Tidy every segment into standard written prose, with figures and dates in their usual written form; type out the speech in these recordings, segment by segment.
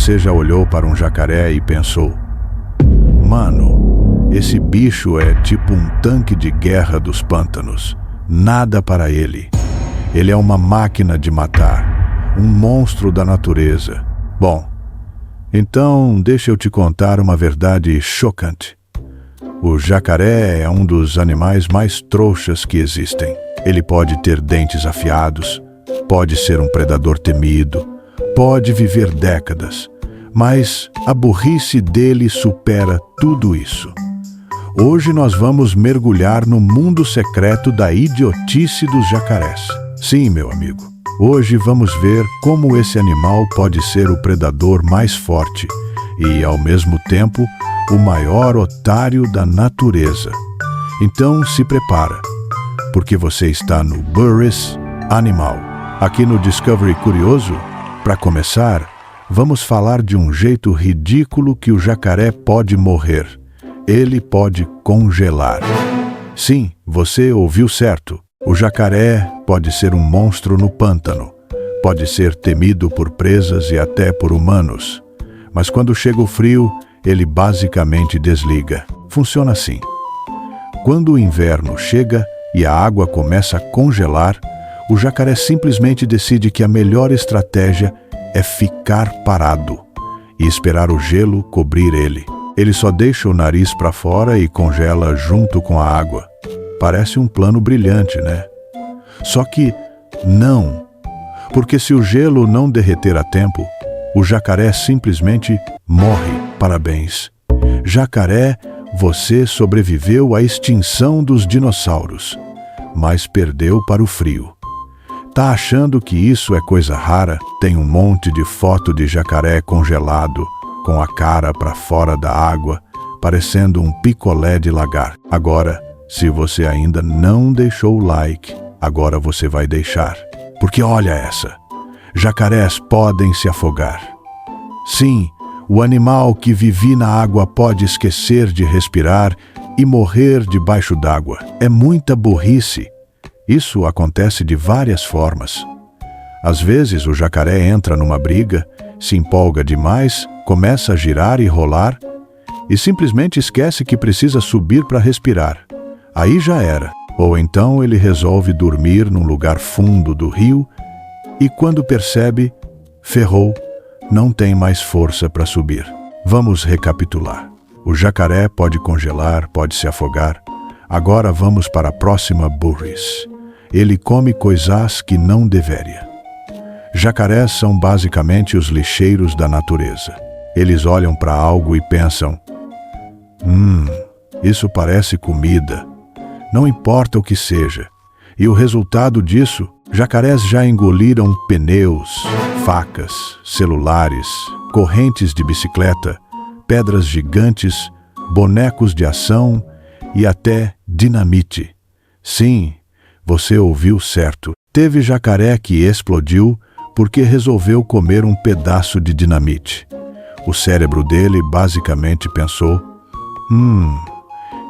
Você já olhou para um jacaré e pensou: mano, esse bicho é tipo um tanque de guerra dos pântanos. Nada para ele. Ele é uma máquina de matar, um monstro da natureza. Bom, então deixa eu te contar uma verdade chocante. O jacaré é um dos animais mais trouxas que existem. Ele pode ter dentes afiados, pode ser um predador temido, pode viver décadas, mas a burrice dele supera tudo isso. Hoje nós vamos mergulhar no mundo secreto da idiotice dos jacarés. Sim, meu amigo, hoje vamos ver como esse animal pode ser o predador mais forte e, ao mesmo tempo, o maior otário da natureza. Então se prepara, porque você está no Burris Animal. Aqui no Discovery Curioso, para começar, vamos falar de um jeito ridículo que o jacaré pode morrer. Ele pode congelar. Sim, você ouviu certo. O jacaré pode ser um monstro no pântano. Pode ser temido por presas e até por humanos. Mas quando chega o frio, ele basicamente desliga. Funciona assim. Quando o inverno chega e a água começa a congelar, o jacaré simplesmente decide que a melhor estratégia é ficar parado e esperar o gelo cobrir ele. Ele só deixa o nariz para fora e congela junto com a água. Parece um plano brilhante, né? Só que não, porque se o gelo não derreter a tempo, o jacaré simplesmente morre. Parabéns. Jacaré, você sobreviveu à extinção dos dinossauros, mas perdeu para o frio. Tá achando que isso é coisa rara? Tem um monte de foto de jacaré congelado, com a cara para fora da água, parecendo um picolé de lagarto. Agora, se você ainda não deixou o like, agora você vai deixar. Porque olha essa, jacarés podem se afogar. Sim, o animal que vive na água pode esquecer de respirar e morrer debaixo d'água. É muita burrice. Isso acontece de várias formas. Às vezes o jacaré entra numa briga, se empolga demais, começa a girar e rolar e simplesmente esquece que precisa subir para respirar. Aí já era. Ou então ele resolve dormir num lugar fundo do rio e quando percebe, ferrou, não tem mais força para subir. Vamos recapitular. O jacaré pode congelar, pode se afogar. Agora vamos para a próxima burrice. Ele come coisas que não deveria. Jacarés são basicamente os lixeiros da natureza. Eles olham para algo e pensam: isso parece comida. Não importa o que seja. E o resultado disso, jacarés já engoliram pneus, facas, celulares, correntes de bicicleta, pedras gigantes, bonecos de ação e até dinamite. Sim, você ouviu certo. Teve jacaré que explodiu porque resolveu comer um pedaço de dinamite. O cérebro dele basicamente pensou: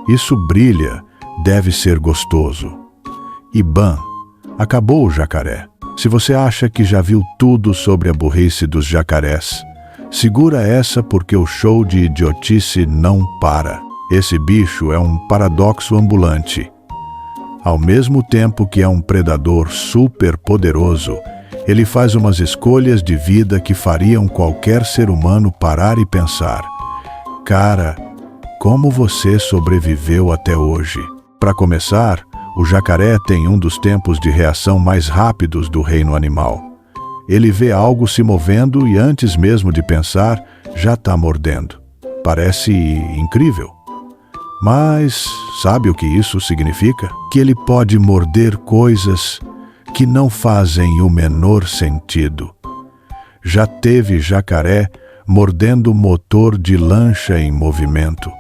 isso brilha, deve ser gostoso. E bam, acabou o jacaré. Se você acha que já viu tudo sobre a burrice dos jacarés, segura essa porque o show de idiotice não para. Esse bicho é um paradoxo ambulante. Ao mesmo tempo que é um predador super poderoso, ele faz umas escolhas de vida que fariam qualquer ser humano parar e pensar: cara, como você sobreviveu até hoje? Para começar, o jacaré tem um dos tempos de reação mais rápidos do reino animal. Ele vê algo se movendo e antes mesmo de pensar, já está mordendo. Parece incrível. Mas sabe o que isso significa? Que ele pode morder coisas que não fazem o menor sentido. Já teve jacaré mordendo motor de lancha em movimento,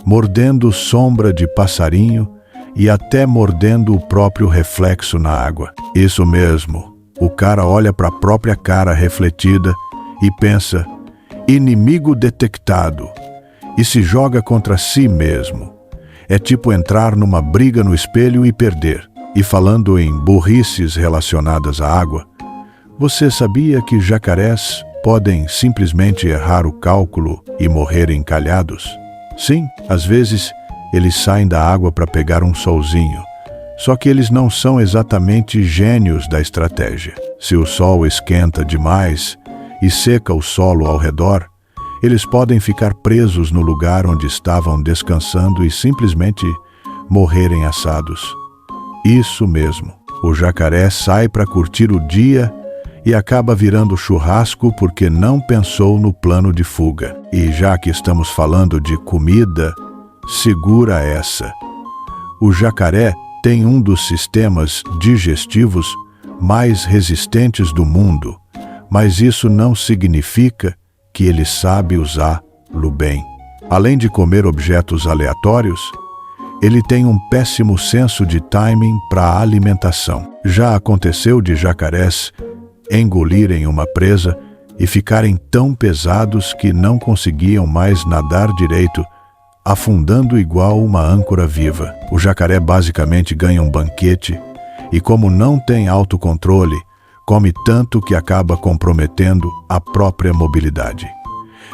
mordendo sombra de passarinho e até mordendo o próprio reflexo na água. Isso mesmo, o cara olha para a própria cara refletida e pensa: inimigo detectado, e se joga contra si mesmo. É tipo entrar numa briga no espelho e perder. E falando em burrices relacionadas à água, você sabia que jacarés podem simplesmente errar o cálculo e morrer encalhados? Sim, às vezes eles saem da água para pegar um solzinho. Só que eles não são exatamente gênios da estratégia. Se o sol esquenta demais e seca o solo ao redor, eles podem ficar presos no lugar onde estavam descansando e simplesmente morrerem assados. Isso mesmo, o jacaré sai para curtir o dia e acaba virando churrasco porque não pensou no plano de fuga. E já que estamos falando de comida, segura essa. O jacaré tem um dos sistemas digestivos mais resistentes do mundo, mas isso não significa que ele sabe usá-lo bem. Além de comer objetos aleatórios, ele tem um péssimo senso de timing para a alimentação. Já aconteceu de jacarés engolirem uma presa e ficarem tão pesados que não conseguiam mais nadar direito, afundando igual uma âncora viva. O jacaré basicamente ganha um banquete e, como não tem autocontrole, come tanto que acaba comprometendo a própria mobilidade.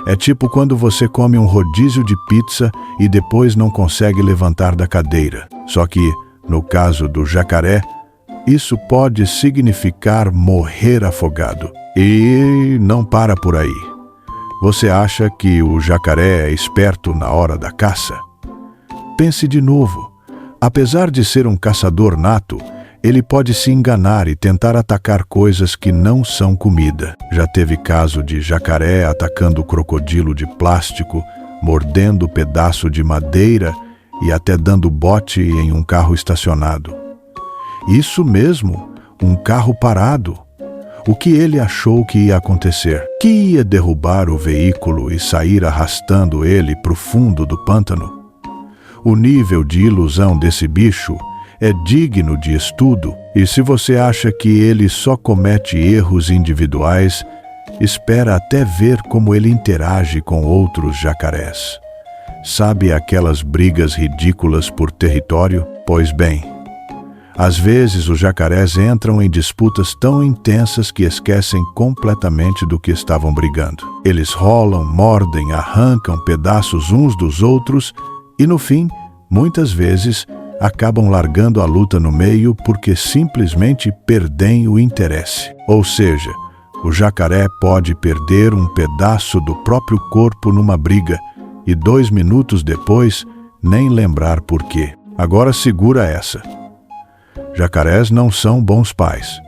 É tipo quando você come um rodízio de pizza e depois não consegue levantar da cadeira. Só que, no caso do jacaré, isso pode significar morrer afogado. E não para por aí. Você acha que o jacaré é esperto na hora da caça? Pense de novo. Apesar de ser um caçador nato, ele pode se enganar e tentar atacar coisas que não são comida. Já teve caso de jacaré atacando crocodilo de plástico, mordendo pedaço de madeira e até dando bote em um carro estacionado. Isso mesmo, um carro parado. O que ele achou que ia acontecer? Que ia derrubar o veículo e sair arrastando ele para o fundo do pântano? O nível de ilusão desse bicho é digno de estudo, e se você acha que ele só comete erros individuais, espera até ver como ele interage com outros jacarés. Sabe aquelas brigas ridículas por território? Pois bem, às vezes os jacarés entram em disputas tão intensas que esquecem completamente do que estavam brigando. Eles rolam, mordem, arrancam pedaços uns dos outros e, no fim, muitas vezes, acabam largando a luta no meio porque simplesmente perdem o interesse. Ou seja, o jacaré pode perder um pedaço do próprio corpo numa briga e 2 minutos depois nem lembrar por quê. Agora segura essa. Jacarés não são bons pais.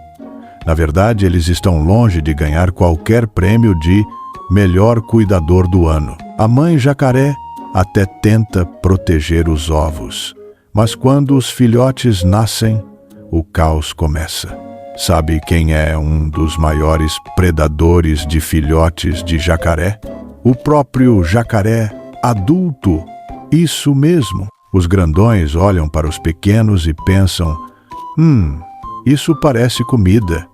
Na verdade, eles estão longe de ganhar qualquer prêmio de melhor cuidador do ano. A mãe jacaré até tenta proteger os ovos, mas quando os filhotes nascem, o caos começa. Sabe quem é um dos maiores predadores de filhotes de jacaré? O próprio jacaré adulto. Isso mesmo. Os grandões olham para os pequenos e pensam: isso parece comida,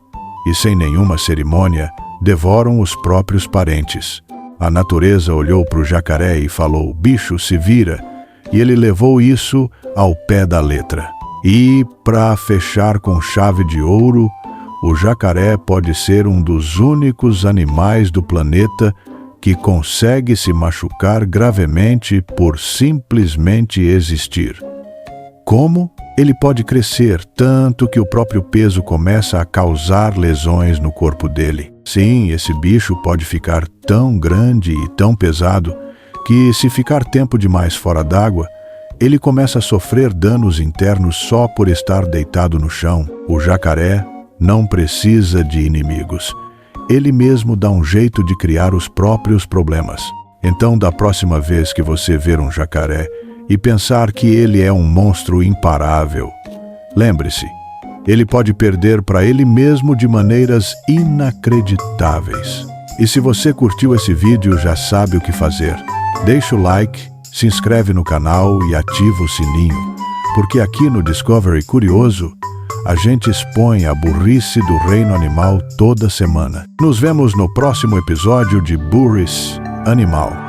e sem nenhuma cerimônia, devoram os próprios parentes. A natureza olhou para o jacaré e falou: bicho, se vira, e ele levou isso ao pé da letra. E, para fechar com chave de ouro, o jacaré pode ser um dos únicos animais do planeta que consegue se machucar gravemente por simplesmente existir. Como? Ele pode crescer tanto que o próprio peso começa a causar lesões no corpo dele. Sim, esse bicho pode ficar tão grande e tão pesado que, se ficar tempo demais fora d'água, ele começa a sofrer danos internos só por estar deitado no chão. O jacaré não precisa de inimigos. Ele mesmo dá um jeito de criar os próprios problemas. Então, da próxima vez que você ver um jacaré e pensar que ele é um monstro imparável, lembre-se, ele pode perder para ele mesmo de maneiras inacreditáveis. E se você curtiu esse vídeo, já sabe o que fazer. Deixa o like, se inscreve no canal e ativa o sininho, porque aqui no Discovery Curioso, a gente expõe a burrice do reino animal toda semana. Nos vemos no próximo episódio de Burrice Animal.